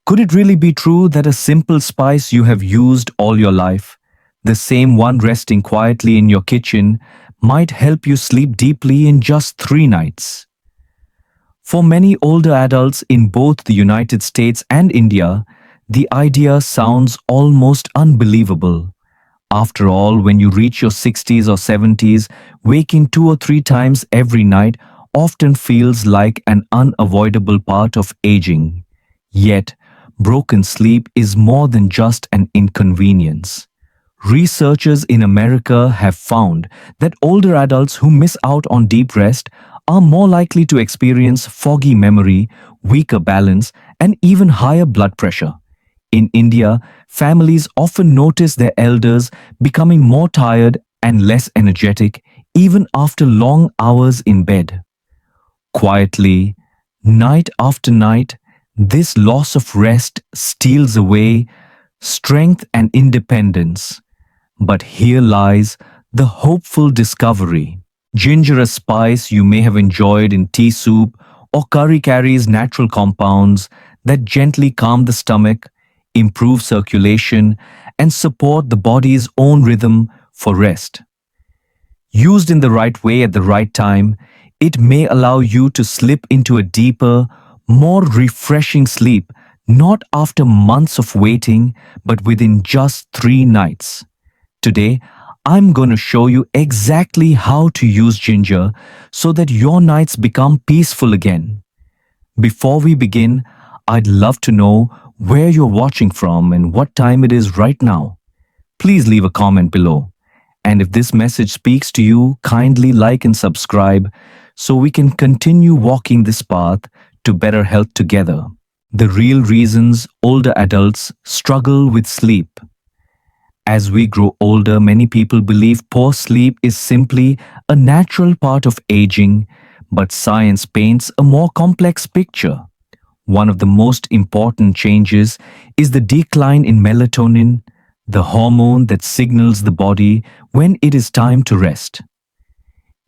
Could it really be true that a simple spice you have used all your life, the same one resting quietly in your kitchen, might help you sleep deeply in just 3 nights? For many older adults in both the United States and India, the idea sounds almost unbelievable. After all, when you reach your 60s or 70s, waking 2 or 3 times every night often feels like an unavoidable part of aging. Yet, broken sleep is more than just an inconvenience. Researchers in America have found that older adults who miss out on deep rest are more likely to experience foggy memory, weaker balance, and even higher blood pressure. In India, families often notice their elders becoming more tired and less energetic even after long hours in bed. Quietly, night after night, this loss of rest steals away strength and independence. But here lies the hopeful discovery. Ginger, a spice you may have enjoyed in tea soup or curry, carries natural compounds that gently calm the stomach, improve circulation, and support the body's own rhythm for rest. Used in the right way at the right time, it may allow you to slip into a deeper, more refreshing sleep, not after months of waiting, but within just 3 nights. Today, I'm going to show you exactly how to use ginger so that your nights become peaceful again. Before we begin, I'd love to know where you're watching from and what time it is right now. Please leave a comment below. And if this message speaks to you, kindly like and subscribe so we can continue walking this path to better health together. The real reasons older adults struggle with sleep. As we grow older, many people believe poor sleep is simply a natural part of aging, but science paints a more complex picture. One of the most important changes is the decline in melatonin, the hormone that signals the body when it is time to rest.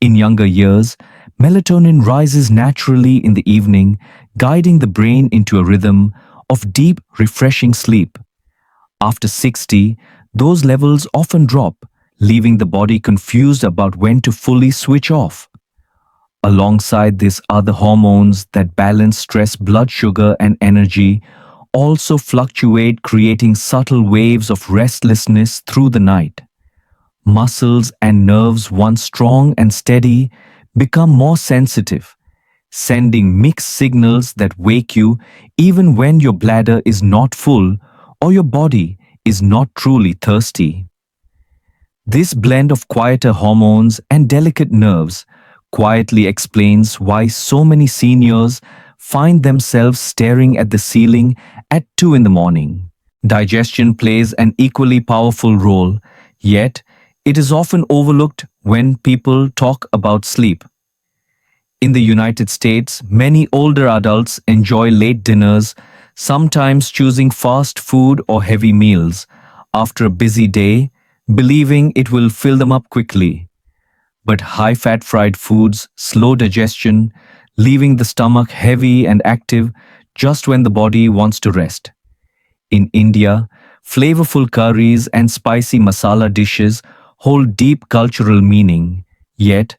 In younger years, melatonin rises naturally in the evening, guiding the brain into a rhythm of deep, refreshing sleep. After 60, those levels often drop, leaving the body confused about when to fully switch off. Alongside this, other hormones that balance stress, blood sugar, and energy also fluctuate, creating subtle waves of restlessness through the night. Muscles and nerves, once strong and steady, become more sensitive, sending mixed signals that wake you even when your bladder is not full or your body is not truly thirsty. This blend of quieter hormones and delicate nerves quietly explains why so many seniors find themselves staring at the ceiling at 2 in the morning. Digestion plays an equally powerful role, yet it is often overlooked when people talk about sleep. In the United States, many older adults enjoy late dinners, sometimes choosing fast food or heavy meals after a busy day, believing it will fill them up quickly. But high-fat fried foods slow digestion, leaving the stomach heavy and active just when the body wants to rest. In India, flavorful curries and spicy masala dishes hold deep cultural meaning, yet,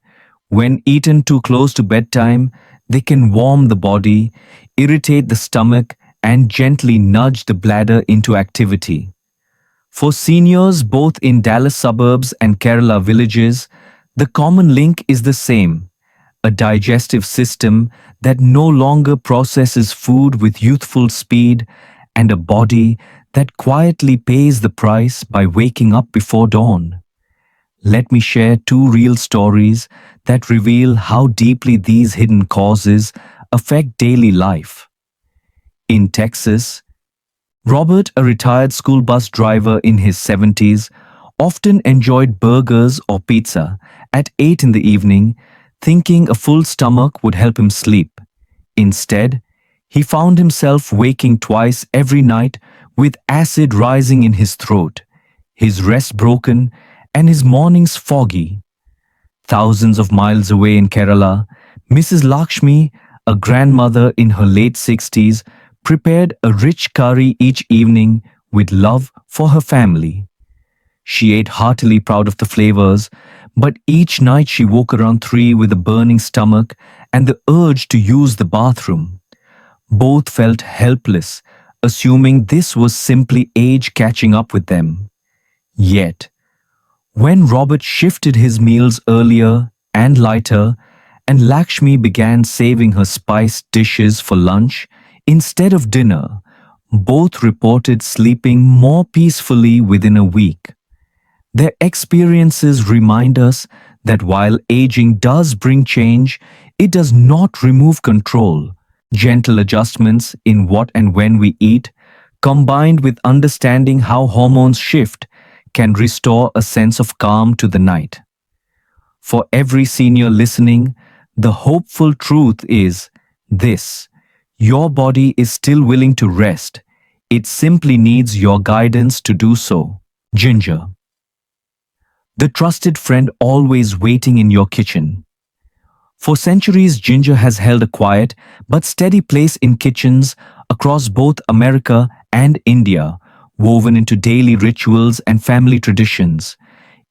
when eaten too close to bedtime, they can warm the body, irritate the stomach, and gently nudge the bladder into activity. For seniors both in Dallas suburbs and Kerala villages, the common link is the same: a digestive system that no longer processes food with youthful speed, and a body that quietly pays the price by waking up before dawn. Let me share 2 real stories that reveal how deeply these hidden causes affect daily life. In Texas, Robert, a retired school bus driver in his 70s, often enjoyed burgers or pizza at 8 in the evening, thinking a full stomach would help him sleep. Instead, he found himself waking twice every night with acid rising in his throat, his rest broken, and his mornings foggy. Thousands of miles away in Kerala, Mrs. Lakshmi, a grandmother in her late 60s, prepared a rich curry each evening with love for her family. She ate heartily, proud of the flavors, but each night she woke around 3 with a burning stomach and the urge to use the bathroom. Both felt helpless, assuming this was simply age catching up with them. Yet, when Robert shifted his meals earlier and lighter, and Lakshmi began saving her spiced dishes for lunch instead of dinner, both reported sleeping more peacefully within a week. Their experiences remind us that while aging does bring change, it does not remove control. Gentle adjustments in what and when we eat, combined with understanding how hormones shift, can restore a sense of calm to the night. For every senior listening, the hopeful truth is this: your body is still willing to rest. It simply needs your guidance to do so. Ginger, the trusted friend always waiting in your kitchen. For centuries, ginger has held a quiet but steady place in kitchens across both America and India, woven into daily rituals and family traditions.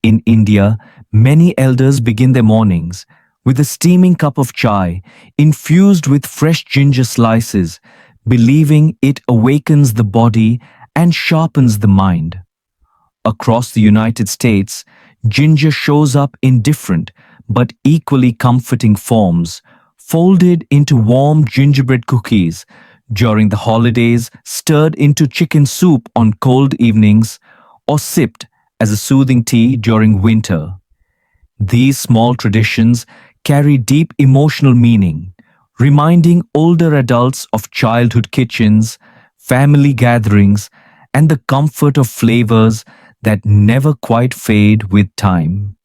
In India, many elders begin their mornings with a steaming cup of chai infused with fresh ginger slices, believing it awakens the body and sharpens the mind. Across the United States, ginger shows up in different but equally comforting forms, folded into warm gingerbread cookies during the holidays, stirred into chicken soup on cold evenings, or sipped as a soothing tea during winter. These small traditions carry deep emotional meaning, reminding older adults of childhood kitchens, family gatherings, and the comfort of flavors that never quite fade with time.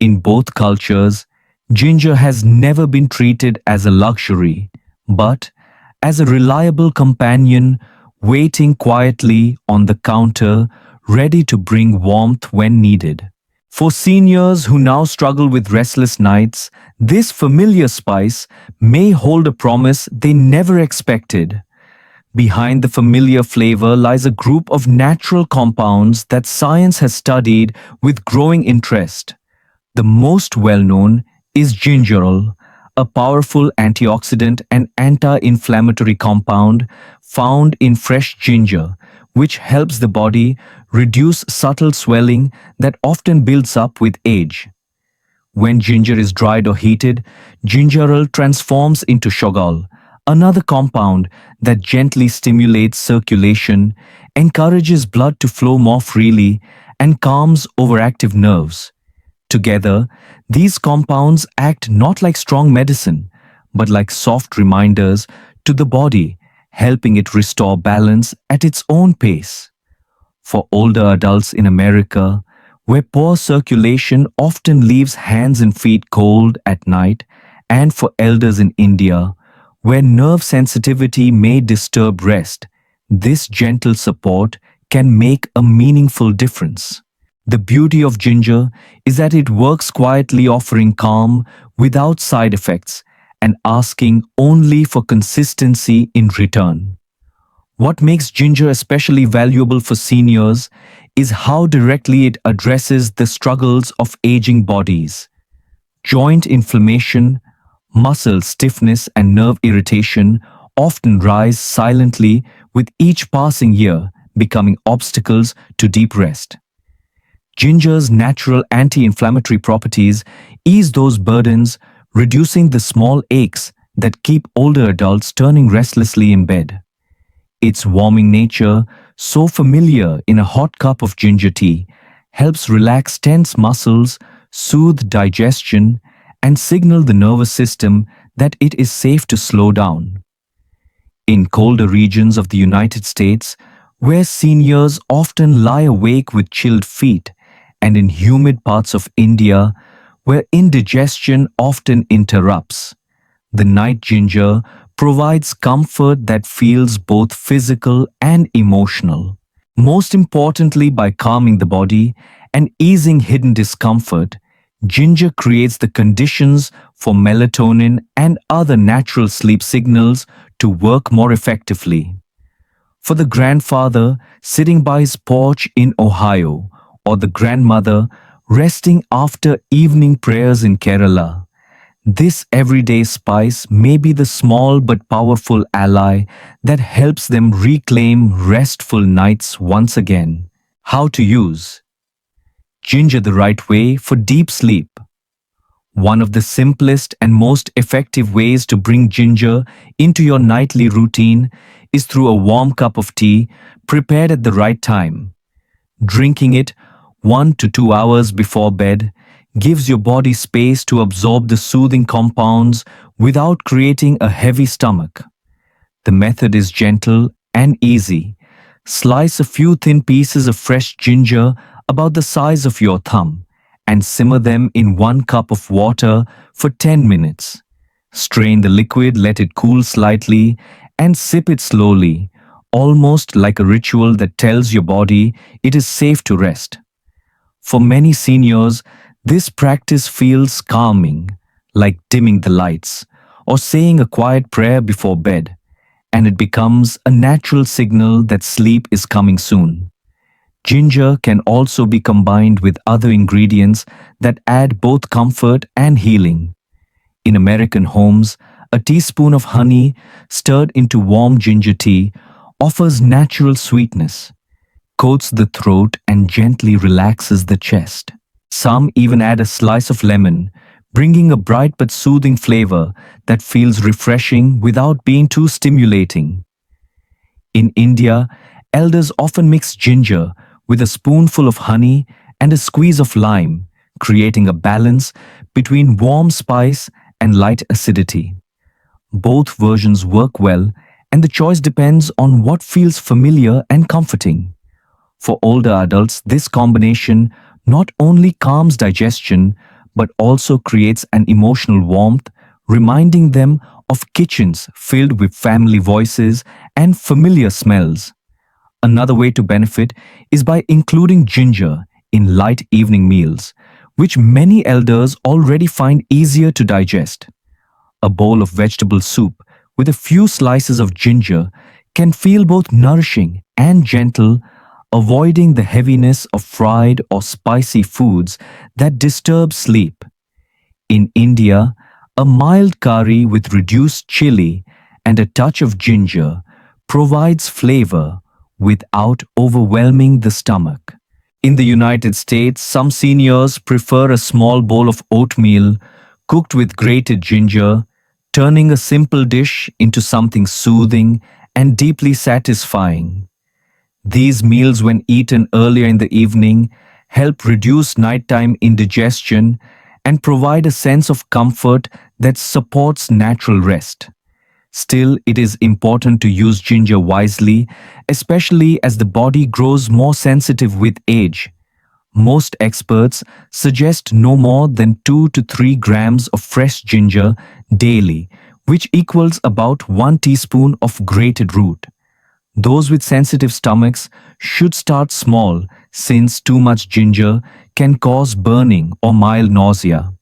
In both cultures, ginger has never been treated as a luxury, but as a reliable companion waiting quietly on the counter, ready to bring warmth when needed. For seniors who now struggle with restless nights, this familiar spice may hold a promise they never expected. Behind the familiar flavor lies a group of natural compounds that science has studied with growing interest. The most well-known is gingerol, a powerful antioxidant and anti-inflammatory compound found in fresh ginger, which helps the body reduce subtle swelling that often builds up with age. When ginger is dried or heated, gingerol transforms into shogol, another compound that gently stimulates circulation, encourages blood to flow more freely, and calms overactive nerves. Together, these compounds act not like strong medicine, but like soft reminders to the body, helping it restore balance at its own pace. For older adults in America, where poor circulation often leaves hands and feet cold at night, and for elders in India, where nerve sensitivity may disturb rest, this gentle support can make a meaningful difference. The beauty of ginger is that it works quietly, offering calm without side effects and asking only for consistency in return. What makes ginger especially valuable for seniors is how directly it addresses the struggles of aging bodies. Joint inflammation, muscle stiffness, and nerve irritation often rise silently with each passing year, becoming obstacles to deep rest. Ginger's natural anti-inflammatory properties ease those burdens, reducing the small aches that keep older adults turning restlessly in bed. Its warming nature, so familiar in a hot cup of ginger tea, helps relax tense muscles, soothe digestion, and signal the nervous system that it is safe to slow down. In colder regions of the United States, where seniors often lie awake with chilled feet, and in humid parts of India, where indigestion often interrupts, the night ginger provides comfort that feels both physical and emotional. Most importantly, by calming the body and easing hidden discomfort, ginger creates the conditions for melatonin and other natural sleep signals to work more effectively. For the grandfather sitting by his porch in Ohio, or the grandmother resting after evening prayers in Kerala, this everyday spice may be the small but powerful ally that helps them reclaim restful nights once again. How to use ginger the right way for deep sleep. One of the simplest and most effective ways to bring ginger into your nightly routine is through a warm cup of tea prepared at the right time. Drinking it 1 to 2 hours before bed gives your body space to absorb the soothing compounds without creating a heavy stomach. The method is gentle and easy. Slice a few thin pieces of fresh ginger about the size of your thumb and simmer them in 1 cup of water for 10 minutes. Strain the liquid, let it cool slightly, and sip it slowly, almost like a ritual that tells your body it is safe to rest. For many seniors, this practice feels calming, like dimming the lights or saying a quiet prayer before bed, and it becomes a natural signal that sleep is coming soon. Ginger can also be combined with other ingredients that add both comfort and healing. In American homes, a teaspoon of honey stirred into warm ginger tea offers natural sweetness, coats the throat, and gently relaxes the chest. Some even add a slice of lemon, bringing a bright but soothing flavor that feels refreshing without being too stimulating. In India, elders often mix ginger with a spoonful of honey and a squeeze of lime, creating a balance between warm spice and light acidity. Both versions work well, and the choice depends on what feels familiar and comforting. For older adults, this combination not only calms digestion but also creates an emotional warmth, reminding them of kitchens filled with family voices and familiar smells. Another way to benefit is by including ginger in light evening meals, which many elders already find easier to digest. A bowl of vegetable soup with a few slices of ginger can feel both nourishing and gentle, avoiding the heaviness of fried or spicy foods that disturb sleep. In India, a mild curry with reduced chili and a touch of ginger provides flavor without overwhelming the stomach. In the United States, some seniors prefer a small bowl of oatmeal cooked with grated ginger, turning a simple dish into something soothing and deeply satisfying. These meals, when eaten earlier in the evening, help reduce nighttime indigestion and provide a sense of comfort that supports natural rest. Still, it is important to use ginger wisely, especially as the body grows more sensitive with age. Most experts suggest no more than 2 to 3 grams of fresh ginger daily, which equals about 1 teaspoon of grated root. Those with sensitive stomachs should start small, since too much ginger can cause burning or mild nausea.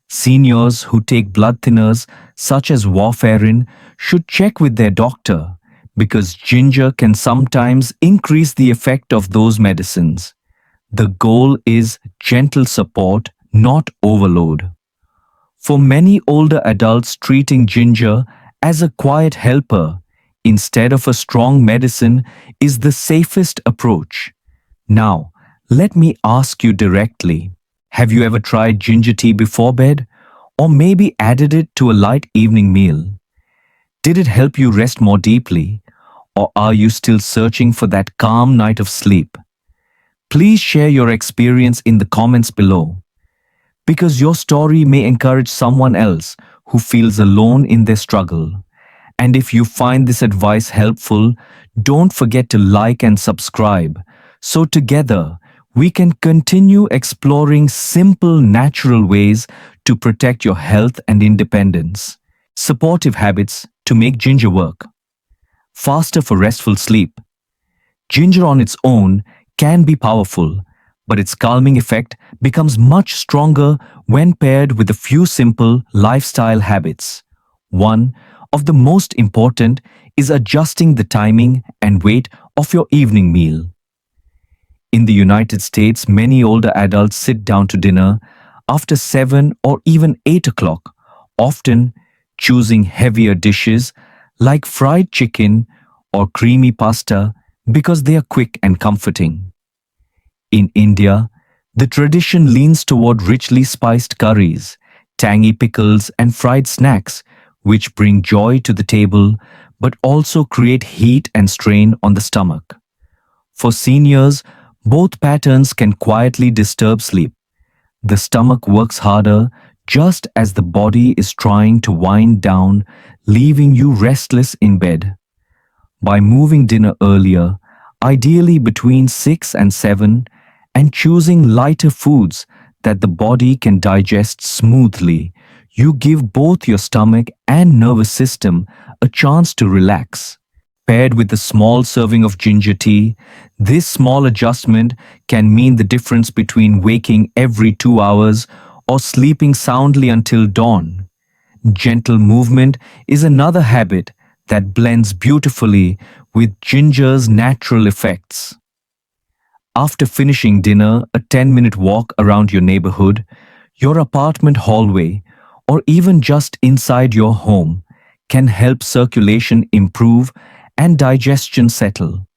Seniors who take blood thinners such as warfarin should check with their doctor, because ginger can sometimes increase the effect of those medicines. The goal is gentle support, not overload. For many older adults, treating ginger as a quiet helper instead of a strong medicine is the safest approach. Now, let me ask you directly, have you ever tried ginger tea before bed? Or maybe added it to a light evening meal? Did it help you rest more deeply? Or are you still searching for that calm night of sleep? Please share your experience in the comments below, because your story may encourage someone else who feels alone in their struggle. And if you find this advice helpful, don't forget to like and subscribe, so together we can continue exploring simple, natural ways to protect your health and independence. Supportive habits to make ginger work. Faster for restful sleep. Ginger on its own can be powerful, but its calming effect becomes much stronger when paired with a few simple lifestyle habits. One of the most important is adjusting the timing and weight of your evening meal. In the United States, many older adults sit down to dinner after 7 or even 8 o'clock, often choosing heavier dishes like fried chicken or creamy pasta because they are quick and comforting. In India, the tradition leans toward richly spiced curries, tangy pickles, and fried snacks, which bring joy to the table but also create heat and strain on the stomach. For seniors, both patterns can quietly disturb sleep. The stomach works harder just as the body is trying to wind down, leaving you restless in bed. By moving dinner earlier, ideally between 6 and 7, and choosing lighter foods that the body can digest smoothly, you give both your stomach and nervous system a chance to relax. Paired with a small serving of ginger tea, this small adjustment can mean the difference between waking every 2 hours or sleeping soundly until dawn. Gentle movement is another habit that blends beautifully with ginger's natural effects. After finishing dinner, a 10-minute walk around your neighborhood, your apartment hallway, or even just inside your home can help circulation improve and digestion settle.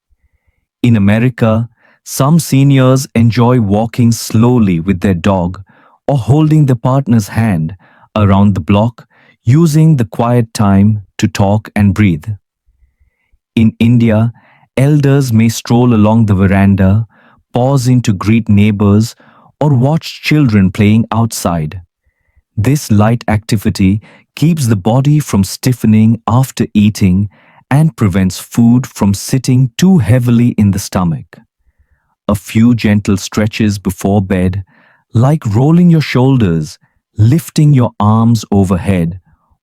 In America, some seniors enjoy walking slowly with their dog or holding their partner's hand around the block, using the quiet time to talk and breathe. In India, elders may stroll along the veranda, pausing to greet neighbors or watch children playing outside. This light activity keeps the body from stiffening after eating and prevents food from sitting too heavily in the stomach. A few gentle stretches before bed, like rolling your shoulders, lifting your arms overhead,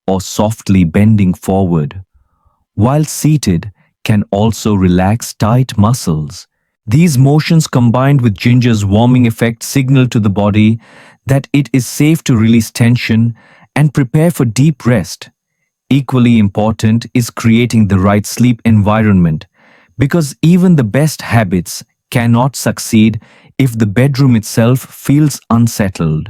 or softly bending forward, while seated, can also relax tight muscles. These motions combined with ginger's warming effect signal to the body that it is safe to release tension and prepare for deep rest. Equally important is creating the right sleep environment, because even the best habits cannot succeed if the bedroom itself feels unsettled.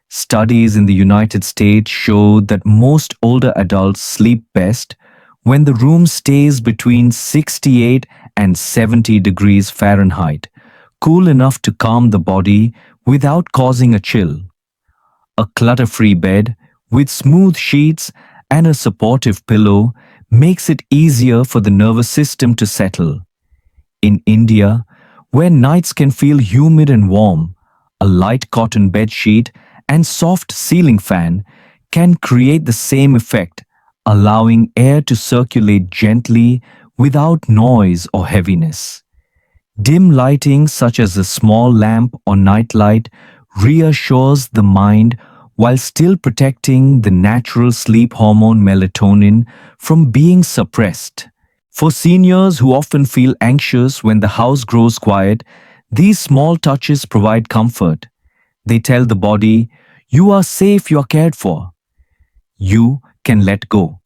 Studies in the United States show that most older adults sleep best when the room stays between 68 and 70 degrees Fahrenheit, cool enough to calm the body without causing a chill. A clutter-free bed with smooth sheets and a supportive pillow makes it easier for the nervous system to settle. In India, where nights can feel humid and warm, a light cotton bed sheet and soft ceiling fan can create the same effect, allowing air to circulate gently without noise or heaviness. Dim lighting, such as a small lamp or nightlight, reassures the mind while still protecting the natural sleep hormone melatonin from being suppressed. For seniors who often feel anxious when the house grows quiet, these small touches provide comfort. They tell the body, you are safe, you are cared for. You can let go.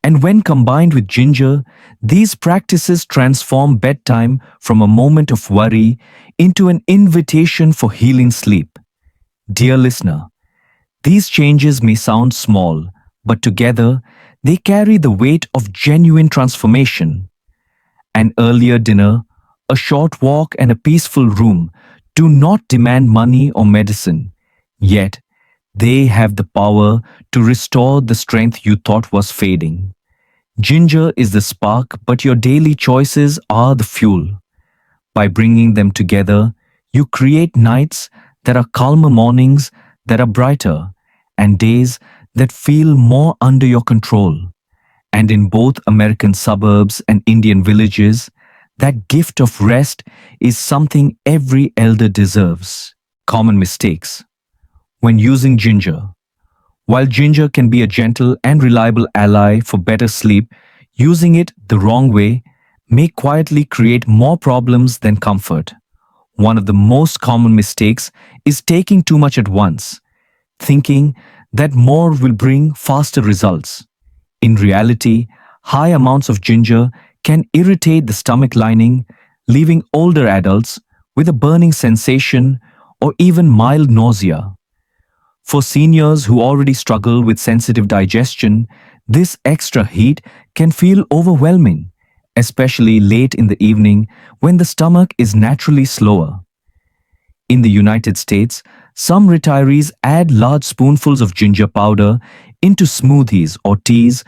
And when combined with ginger, these practices transform bedtime from a moment of worry into an invitation for healing sleep. Dear listener, these changes may sound small, but together they carry the weight of genuine transformation. An earlier dinner, a short walk, and a peaceful room do not demand money or medicine, yet they have the power to restore the strength you thought was fading. Ginger is the spark, but your daily choices are the fuel. By bringing them together, you create nights that are calmer, mornings that are brighter, and days that feel more under your control. And in both American suburbs and Indian villages, that gift of rest is something every elder deserves. Common mistakes. When using ginger. While ginger can be a gentle and reliable ally for better sleep, using it the wrong way may quietly create more problems than comfort. One of the most common mistakes is taking too much at once, thinking that more will bring faster results. In reality, high amounts of ginger can irritate the stomach lining, leaving older adults with a burning sensation or even mild nausea. For seniors who already struggle with sensitive digestion, this extra heat can feel overwhelming, especially late in the evening when the stomach is naturally slower. In the United States, some retirees add large spoonfuls of ginger powder into smoothies or teas,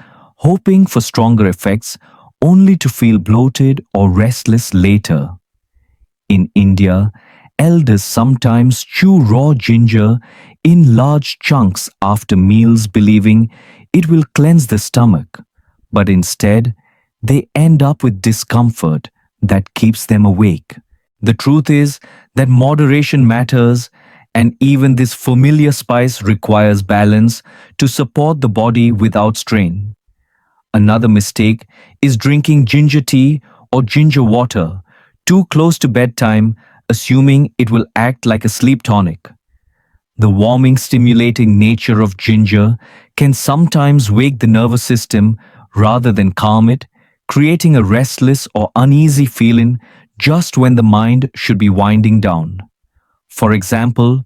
hoping for stronger effects, only to feel bloated or restless later. In India, elders sometimes chew raw ginger in large chunks after meals, believing it will cleanse the stomach, but instead, they end up with discomfort that keeps them awake. The truth is that moderation matters, and even this familiar spice requires balance to support the body without strain. Another mistake is drinking ginger tea or ginger water too close to bedtime, assuming it will act like a sleep tonic. The warming, stimulating nature of ginger can sometimes wake the nervous system rather than calm it, creating a restless or uneasy feeling just when the mind should be winding down. For example,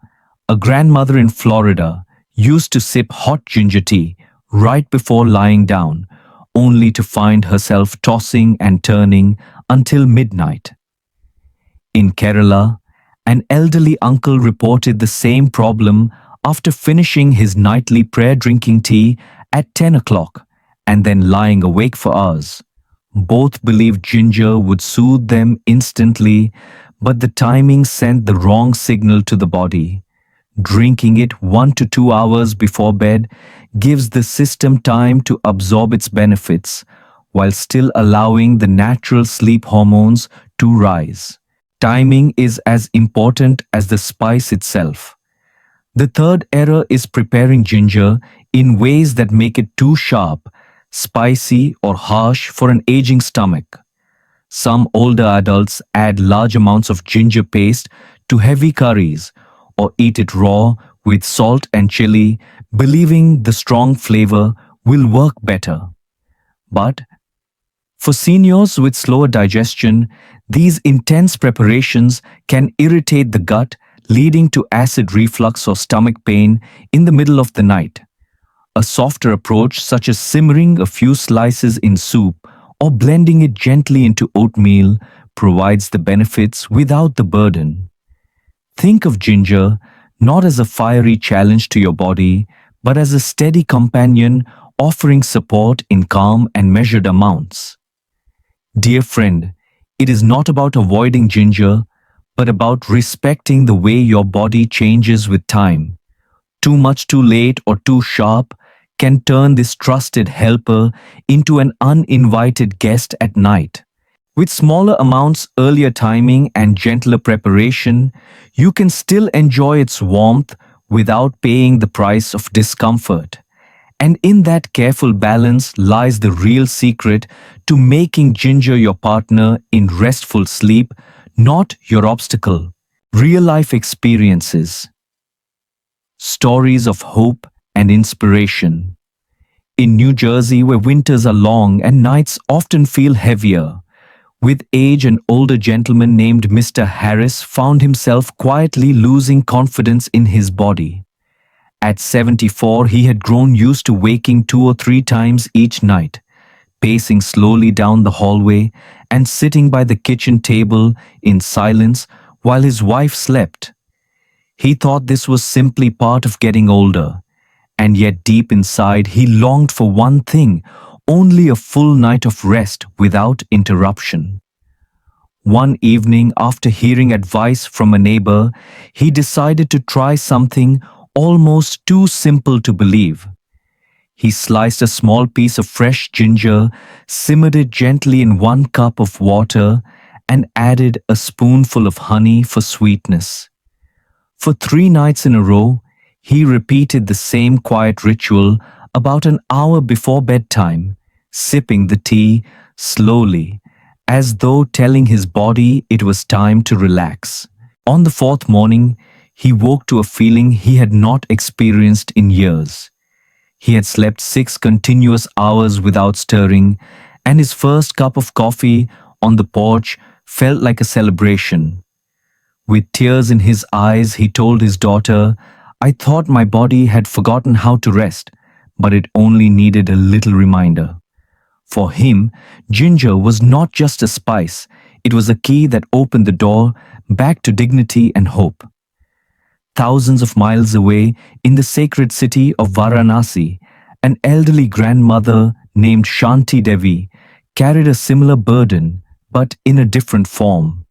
a grandmother in Florida used to sip hot ginger tea right before lying down, only to find herself tossing and turning until midnight. In Kerala, an elderly uncle reported the same problem after finishing his nightly prayer drinking tea at 10 o'clock and then lying awake for hours. Both believed ginger would soothe them instantly, but the timing sent the wrong signal to the body. Drinking it 1 to 2 hours before bed gives the system time to absorb its benefits, while still allowing the natural sleep hormones to rise. Timing is as important as the spice itself. The third error is preparing ginger in ways that make it too sharp, spicy, or harsh for an aging stomach. Some older adults add large amounts of ginger paste to heavy curries or eat it raw with salt and chili, believing the strong flavor will work better. But for seniors with slower digestion, these intense preparations can irritate the gut, leading to acid reflux or stomach pain in the middle of the night. A softer approach, such as simmering a few slices in soup or blending it gently into oatmeal, provides the benefits without the burden. Think of ginger not as a fiery challenge to your body, but as a steady companion offering support in calm and measured amounts. Dear friend, it is not about avoiding ginger, but about respecting the way your body changes with time. Too much too late or too sharp can turn this trusted helper into an uninvited guest at night. With smaller amounts, earlier timing, and gentler preparation, you can still enjoy its warmth without paying the price of discomfort. And in that careful balance lies the real secret to making ginger your partner in restful sleep, not your obstacle. Real life experiences, stories of hope and inspiration. In New Jersey, where winters are long and nights often feel heavier, with age, an older gentleman named Mr. Harris found himself quietly losing confidence in his body. At 74, he had grown used to waking 2 or 3 times each night, pacing slowly down the hallway and sitting by the kitchen table in silence while his wife slept. He thought this was simply part of getting older, and yet deep inside he longed for one thing, only a full night of rest without interruption. One evening, after hearing advice from a neighbor, he decided to try something almost too simple to believe. He sliced a small piece of fresh ginger, simmered it gently in 1 cup of water, and added a spoonful of honey for sweetness. For 3 nights in a row, he repeated the same quiet ritual about an hour before bedtime, sipping the tea slowly, as though telling his body it was time to relax. On the fourth morning, he woke to a feeling he had not experienced in years. He had slept 6 continuous hours without stirring, and his first cup of coffee on the porch felt like a celebration. With tears in his eyes, he told his daughter, "I thought my body had forgotten how to rest, but it only needed a little reminder." For him, ginger was not just a spice, it was a key that opened the door back to dignity and hope. Thousands of miles away, in the sacred city of Varanasi, an elderly grandmother named Shanti Devi carried a similar burden, but in a different form.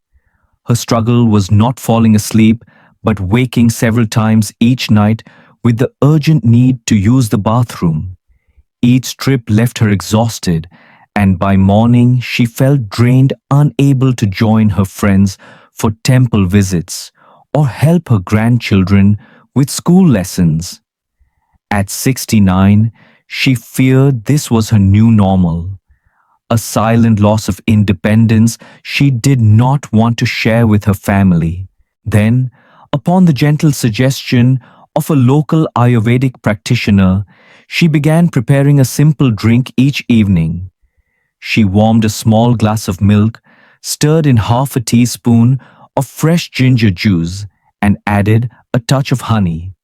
Her struggle was not falling asleep, but waking several times each night with the urgent need to use the bathroom. Each trip left her exhausted, and by morning she felt drained, unable to join her friends for temple visits or help her grandchildren with school lessons. At 69, she feared this was her new normal, a silent loss of independence she did not want to share with her family. Then, upon the gentle suggestion of a local Ayurvedic practitioner, she began preparing a simple drink each evening. She warmed a small glass of milk, stirred in half a teaspoon of fresh ginger juice, and added a touch of honey.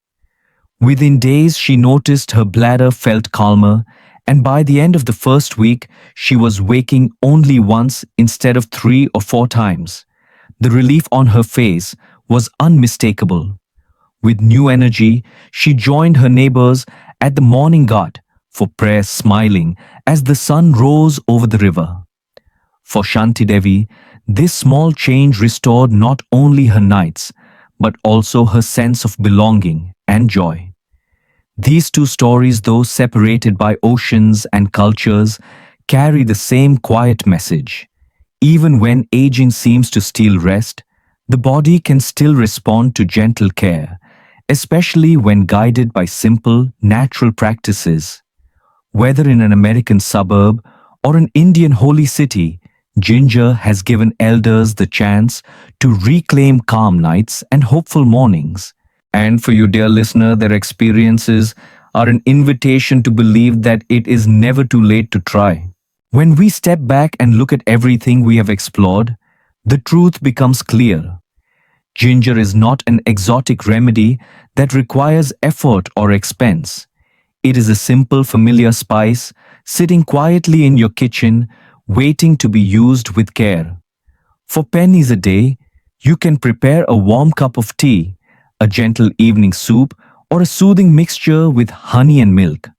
Within days, she noticed her bladder felt calmer, and by the end of the first week, she was waking only once instead of 3 or 4 times. The relief on her face was unmistakable. With new energy, she joined her neighbors at the morning ghat for prayer, smiling as the sun rose over the river. For Shanti Devi, this small change restored not only her nights, but also her sense of belonging and joy. These two stories, though separated by oceans and cultures, carry the same quiet message. Even when aging seems to steal rest, the body can still respond to gentle care, especially when guided by simple, natural practices. Whether in an American suburb or an Indian holy city, ginger has given elders the chance to reclaim calm nights and hopeful mornings. And for you, dear listener, their experiences are an invitation to believe that it is never too late to try. When we step back and look at everything we have explored, the truth becomes clear. Ginger is not an exotic remedy that requires effort or expense. It is a simple, familiar spice sitting quietly in your kitchen, waiting to be used with care. For pennies a day, you can prepare a warm cup of tea, a gentle evening soup, or a soothing mixture with honey and milk.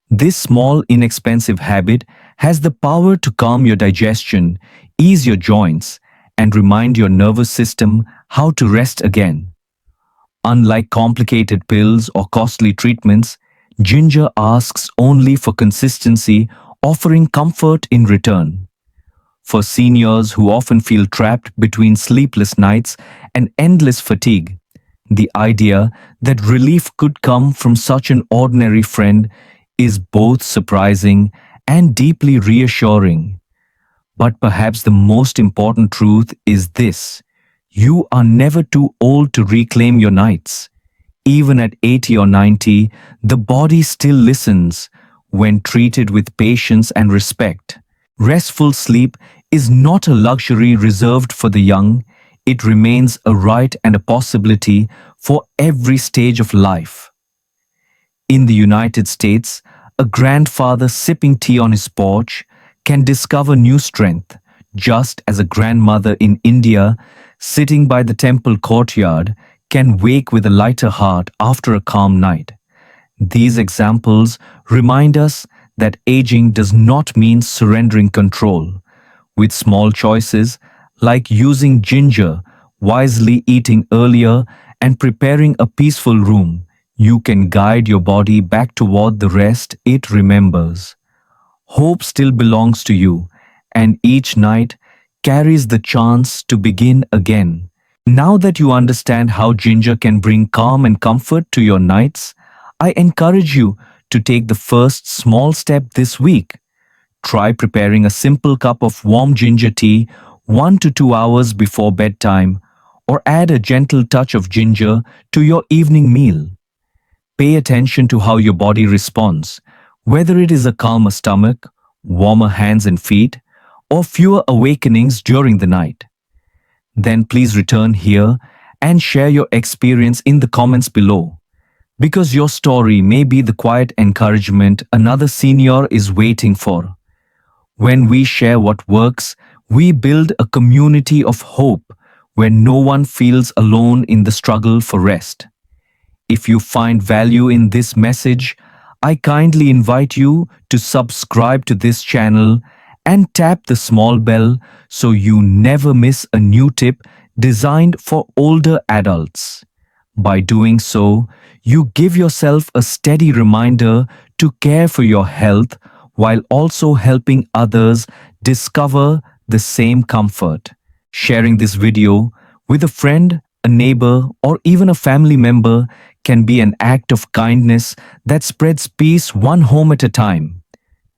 This small, inexpensive habit has the power to calm your digestion, ease your joints, and remind your nervous system how to rest again. Unlike complicated pills or costly treatments, ginger asks only for consistency, offering comfort in return. For seniors who often feel trapped between sleepless nights and endless fatigue, the idea that relief could come from such an ordinary friend is both surprising and deeply reassuring. But perhaps the most important truth is this: you are never too old to reclaim your nights. Even at 80 or 90, the body still listens when treated with patience and respect. Restful sleep is not a luxury reserved for the young, it remains a right and a possibility for every stage of life. In the United States, a grandfather sipping tea on his porch can discover new strength, just as a grandmother in India, sitting by the temple courtyard, can wake with a lighter heart after a calm night. These examples remind us that aging does not mean surrendering control. With small choices, like using ginger, wisely eating earlier, and preparing a peaceful room, you can guide your body back toward the rest it remembers. Hope still belongs to you, and each night carries the chance to begin again. Now that you understand how ginger can bring calm and comfort to your nights, I encourage you to take the first small step this week. Try preparing a simple cup of warm ginger tea 1 to 2 hours before bedtime, or add a gentle touch of ginger to your evening meal. Pay attention to how your body responds, whether it is a calmer stomach, warmer hands and feet, or fewer awakenings during the night. Then please return here and share your experience in the comments below, because your story may be the quiet encouragement another senior is waiting for. When we share what works, we build a community of hope where no one feels alone in the struggle for rest. If you find value in this message, I kindly invite you to subscribe to this channel and tap the small bell so you never miss a new tip designed for older adults. By doing so, you give yourself a steady reminder to care for your health while also helping others discover the same comfort. Sharing this video with a friend, a neighbor, or even a family member can be an act of kindness that spreads peace one home at a time.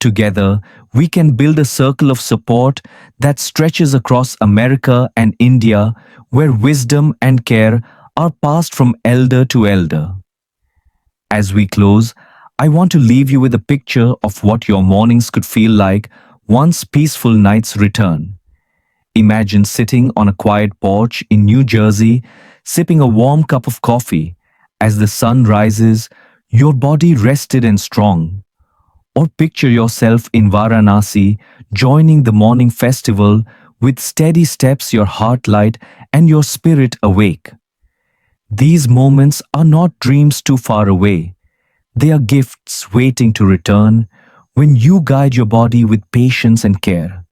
Together, we can build a circle of support that stretches across America and India, where wisdom and care are passed from elder to elder. As we close, I want to leave you with a picture of what your mornings could feel like once peaceful nights return. Imagine sitting on a quiet porch in New Jersey, sipping a warm cup of coffee. As the sun rises, your body rested and strong. Or picture yourself in Varanasi, joining the morning festival with steady steps, your heart light and your spirit awake. These moments are not dreams too far away. They are gifts waiting to return when you guide your body with patience and care.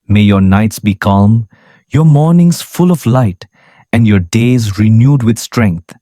May your nights be calm, your mornings full of light, and your days renewed with strength.